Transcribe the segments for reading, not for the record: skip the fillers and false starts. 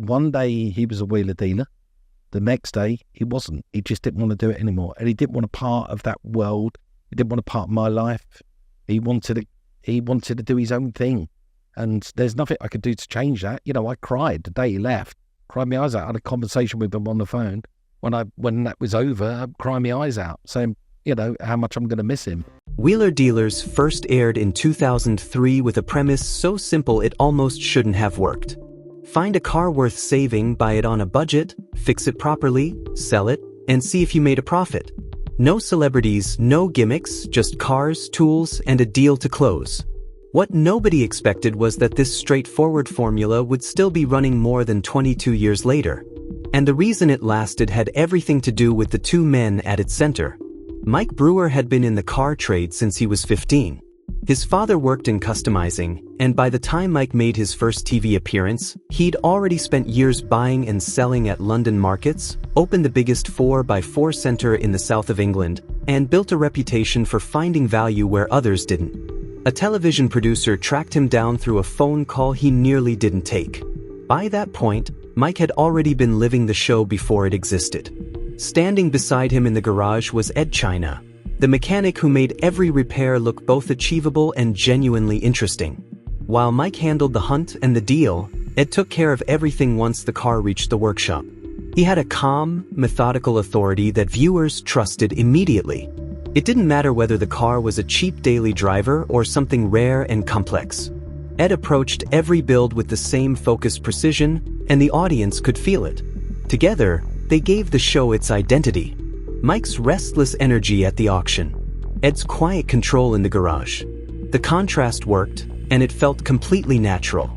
one day he was a wheeler dealer. The next day he wasn't. He just didn't want to do it anymore. And he didn't want a part of that world. He didn't want a part of my life. He wanted to do his own thing. And there's nothing I could do to change that. You know, I cried the day he left. Cried my eyes out. I had a conversation with him on the phone. When that was over, I cried my eyes out, saying, you know, how much I'm going to miss him. Wheeler Dealers first aired in 2003 with a premise so simple it almost shouldn't have worked. Find a car worth saving, buy it on a budget, fix it properly, sell it, and see if you made a profit. No celebrities, no gimmicks, just cars, tools, and a deal to close. What nobody expected was that this straightforward formula would still be running more than 22 years later. And the reason it lasted had everything to do with the two men at its center. Mike Brewer had been in the car trade since he was 15. His father worked in customizing, and by the time Mike made his first TV appearance, he'd already spent years buying and selling at London markets, opened the biggest 4x4 center in the south of England, and built a reputation for finding value where others didn't. A television producer tracked him down through a phone call he nearly didn't take. By that point, Mike had already been living the show before it existed. Standing beside him in the garage was Ed China, the mechanic who made every repair look both achievable and genuinely interesting. While Mike handled the hunt and the deal, Ed took care of everything once the car reached the workshop. He had a calm, methodical authority that viewers trusted immediately. It didn't matter whether the car was a cheap daily driver or something rare and complex. Ed approached every build with the same focused precision, and the audience could feel it. Together, they gave the show its identity. Mike's restless energy at the auction, Ed's quiet control in the garage. The contrast worked, and it felt completely natural.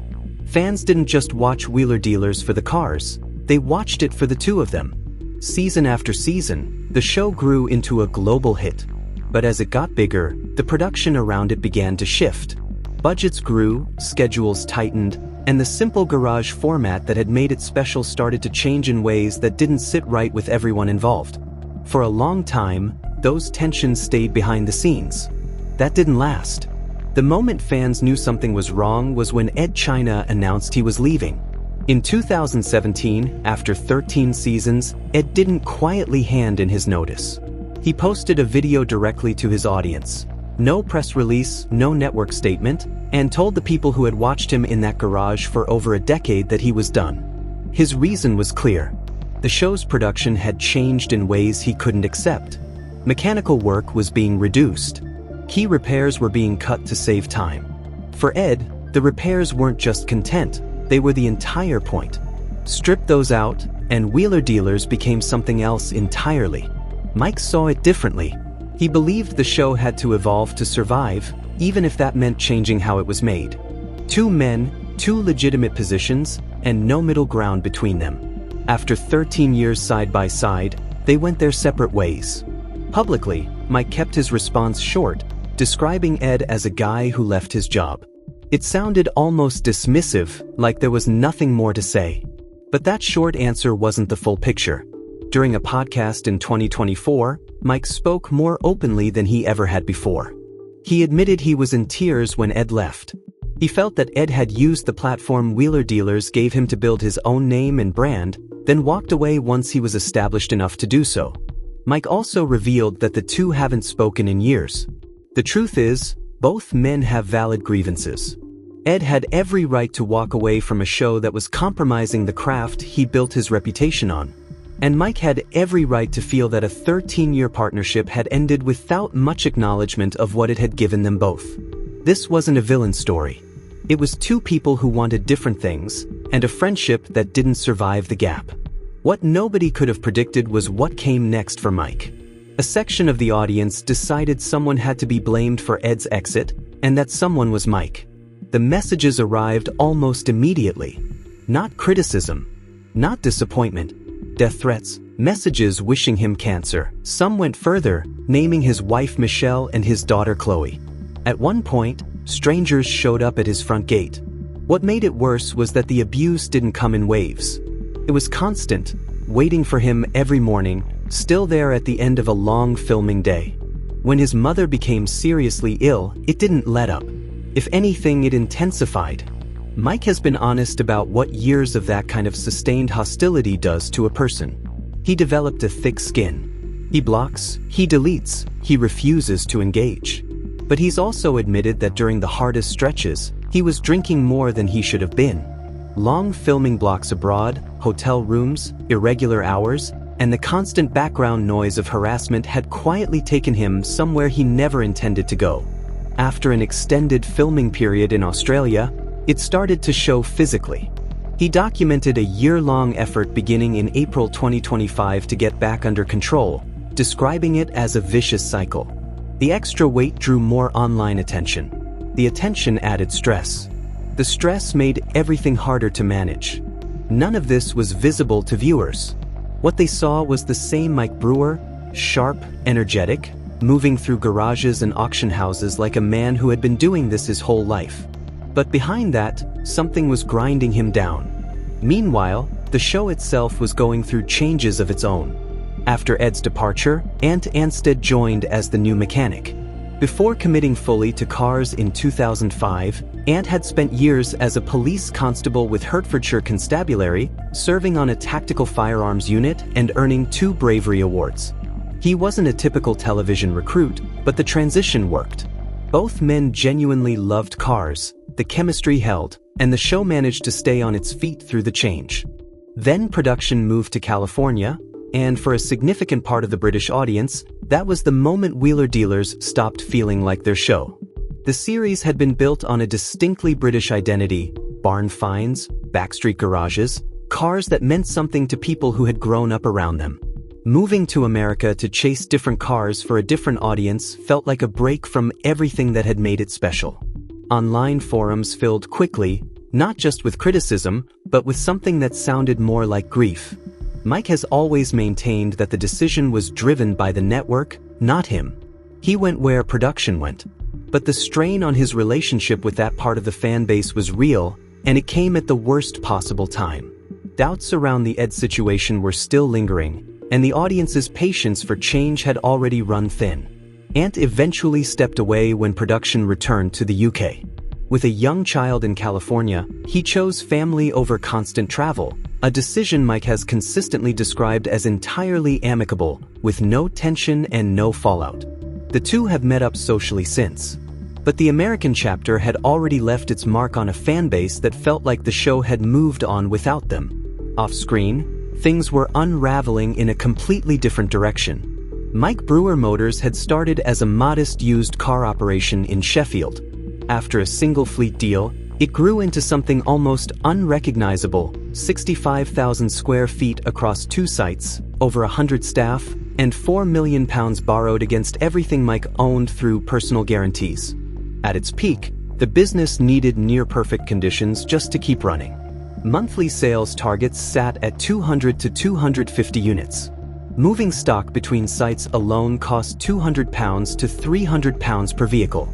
Fans didn't just watch Wheeler Dealers for the cars, they watched it for the two of them. Season after season, the show grew into a global hit. But as it got bigger, the production around it began to shift. Budgets grew, schedules tightened, and the simple garage format that had made it special started to change in ways that didn't sit right with everyone involved. For a long time, those tensions stayed behind the scenes. That didn't last. The moment fans knew something was wrong was when Ed China announced he was leaving. In 2017, after 13 seasons, Ed didn't quietly hand in his notice. He posted a video directly to his audience. No press release, no network statement, and told the people who had watched him in that garage for over a decade that he was done. His reason was clear. The show's production had changed in ways he couldn't accept. Mechanical work was being reduced. Key repairs were being cut to save time. For Ed, the repairs weren't just content, they were the entire point. Strip those out, and Wheeler Dealers became something else entirely. Mike saw it differently. He believed the show had to evolve to survive, even if that meant changing how it was made. Two men, two legitimate positions, and no middle ground between them. After 13 years side by side, they went their separate ways. Publicly, Mike kept his response short, describing Ed as a guy who left his job. It sounded almost dismissive, like there was nothing more to say. But that short answer wasn't the full picture. During a podcast in 2024, Mike spoke more openly than he ever had before. He admitted he was in tears when Ed left. He felt that Ed had used the platform Wheeler Dealers gave him to build his own name and brand, then walked away once he was established enough to do so. Mike also revealed that the two haven't spoken in years. The truth is, both men have valid grievances. Ed had every right to walk away from a show that was compromising the craft he built his reputation on. And Mike had every right to feel that a 13-year partnership had ended without much acknowledgement of what it had given them both. This wasn't a villain story. It was two people who wanted different things, and a friendship that didn't survive the gap. What nobody could have predicted was what came next for Mike. A section of the audience decided someone had to be blamed for Ed's exit, and that someone was Mike. The messages arrived almost immediately. Not criticism, not disappointment, death threats, messages wishing him cancer. Some went further, naming his wife Michelle and his daughter Chloe. At one point, strangers showed up at his front gate. What made it worse was that the abuse didn't come in waves. It was constant, waiting for him every morning, still there at the end of a long filming day. When his mother became seriously ill, it didn't let up. If anything, it intensified. Mike has been honest about what years of that kind of sustained hostility does to a person. He developed a thick skin. He blocks, he deletes, he refuses to engage. But he's also admitted that during the hardest stretches, he was drinking more than he should have been. Long filming blocks abroad, hotel rooms, irregular hours, and the constant background noise of harassment had quietly taken him somewhere he never intended to go. After an extended filming period in Australia, it started to show physically. He documented a year-long effort beginning in April 2025 to get back under control, describing it as a vicious cycle. The extra weight drew more online attention. The attention added stress. The stress made everything harder to manage. None of this was visible to viewers. What they saw was the same Mike Brewer, sharp, energetic, moving through garages and auction houses like a man who had been doing this his whole life. But behind that, something was grinding him down. Meanwhile, the show itself was going through changes of its own. After Ed's departure, Ant Anstead joined as the new mechanic. Before committing fully to cars in 2005, Ant had spent years as a police constable with Hertfordshire Constabulary, serving on a tactical firearms unit and earning 2 bravery awards. He wasn't a typical television recruit, but the transition worked. Both men genuinely loved cars, the chemistry held, and the show managed to stay on its feet through the change. Then production moved to California, and for a significant part of the British audience, that was the moment Wheeler Dealers stopped feeling like their show. The series had been built on a distinctly British identity: barn finds, backstreet garages, cars that meant something to people who had grown up around them. Moving to America to chase different cars for a different audience felt like a break from everything that had made it special. Online forums filled quickly, not just with criticism, but with something that sounded more like grief. Mike has always maintained that the decision was driven by the network, not him. He went where production went. But the strain on his relationship with that part of the fan base was real, and it came at the worst possible time. Doubts around the Ed situation were still lingering, and the audience's patience for change had already run thin. Ant eventually stepped away when production returned to the UK. With a young child in California, he chose family over constant travel, a decision Mike has consistently described as entirely amicable, with no tension and no fallout. The two have met up socially since. But the American chapter had already left its mark on a fan base that felt like the show had moved on without them. Off-screen, things were unraveling in a completely different direction. Mike Brewer Motors had started as a modest used car operation in Sheffield. After a single fleet deal, it grew into something almost unrecognizable: 65,000 square feet across 2 sites, over 100 staff, and £4 million borrowed against everything Mike owned through personal guarantees. At its peak, the business needed near-perfect conditions just to keep running. Monthly sales targets sat at 200 to 250 units. Moving stock between sites alone cost £200 to £300 per vehicle.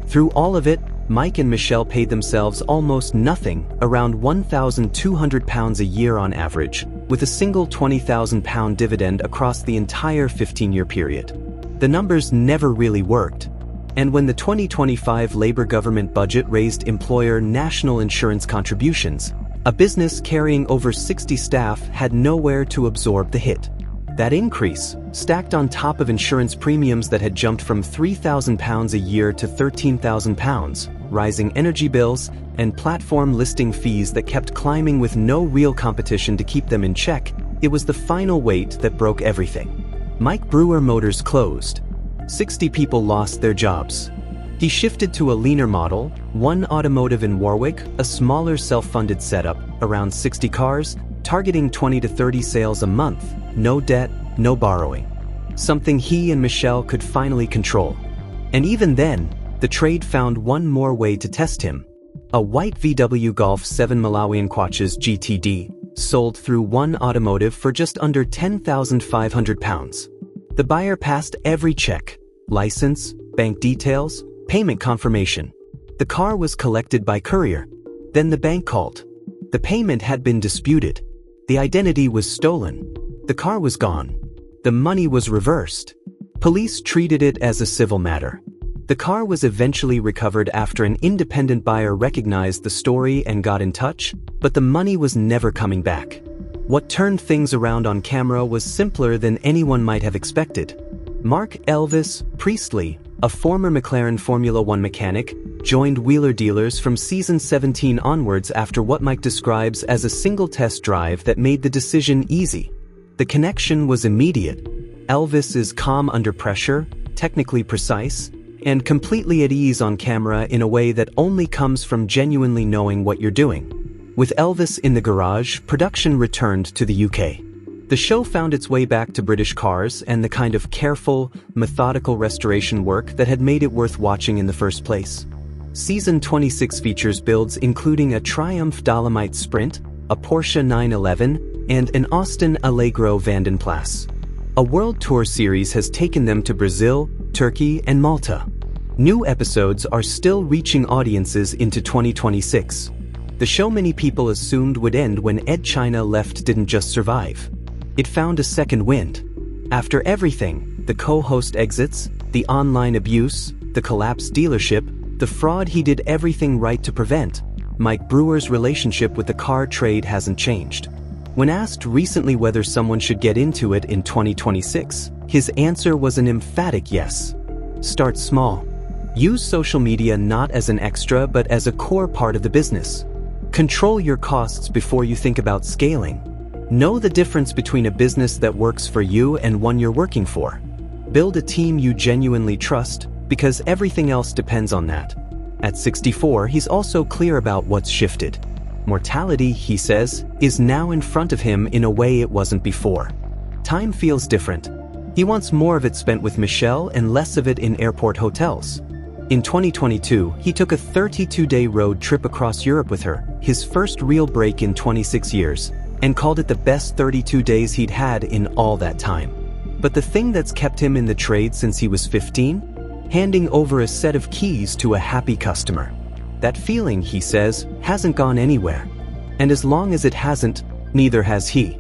Through all of it, Mike and Michelle paid themselves almost nothing, around £1,200 a year on average, with a single £20,000 dividend across the entire 15-year period. The numbers never really worked. And when the 2025 Labour government budget raised employer national insurance contributions, a business carrying over 60 staff had nowhere to absorb the hit. That increase, stacked on top of insurance premiums that had jumped from £3,000 a year to £13,000, rising energy bills, and platform listing fees that kept climbing with no real competition to keep them in check, it was the final weight that broke everything. Mike Brewer Motors closed. 60 people lost their jobs. He shifted to a leaner model, One Automotive in Warwick, a smaller self-funded setup, around 60 cars, targeting 20 to 30 sales a month, no debt, no borrowing. Something he and Michelle could finally control. And even then, the trade found one more way to test him. A white VW Golf 7 Malawian Kwaches GTD, sold through One Automotive for just under £10,500. The buyer passed every check: license, bank details, payment confirmation. The car was collected by courier. Then the bank called. The payment had been disputed. The identity was stolen. The car was gone. The money was reversed. Police treated it as a civil matter. The car was eventually recovered after an independent buyer recognized the story and got in touch, but the money was never coming back. What turned things around on camera was simpler than anyone might have expected. Mark Elvis Priestley, a former McLaren Formula One mechanic, joined Wheeler Dealers from season 17 onwards after what Mike describes as a single test drive that made the decision easy. The connection was immediate. Elvis is calm under pressure, technically precise, and completely at ease on camera in a way that only comes from genuinely knowing what you're doing. With Elvis in the garage, production returned to the UK. The show found its way back to British cars and the kind of careful, methodical restoration work that had made it worth watching in the first place. Season 26 features builds including a Triumph Dolomite Sprint, a Porsche 911, and an Austin Allegro Vanden Plas. A world tour series has taken them to Brazil, Turkey, and Malta. New episodes are still reaching audiences into 2026. The show many people assumed would end when Ed China left didn't just survive. It found a second wind. After everything, the co-host exits, the online abuse, the collapsed dealership, the fraud he did everything right to prevent, Mike Brewer's relationship with the car trade hasn't changed. When asked recently whether someone should get into it in 2026, his answer was an emphatic yes. Start small. Use social media not as an extra but as a core part of the business. Control your costs before you think about scaling. Know the difference between a business that works for you and one you're working for. Build a team you genuinely trust, because everything else depends on that. At 64, he's also clear about what's shifted. Mortality, he says, is now in front of him in a way it wasn't before. Time feels different. He wants more of it spent with Michelle and less of it in airport hotels. In 2022, he took a 32-day road trip across Europe with her, his first real break in 26 years, and called it the best 32 days he'd had in all that time. But the thing that's kept him in the trade since he was 15? Handing over a set of keys to a happy customer. That feeling, he says, hasn't gone anywhere. And as long as it hasn't, neither has he.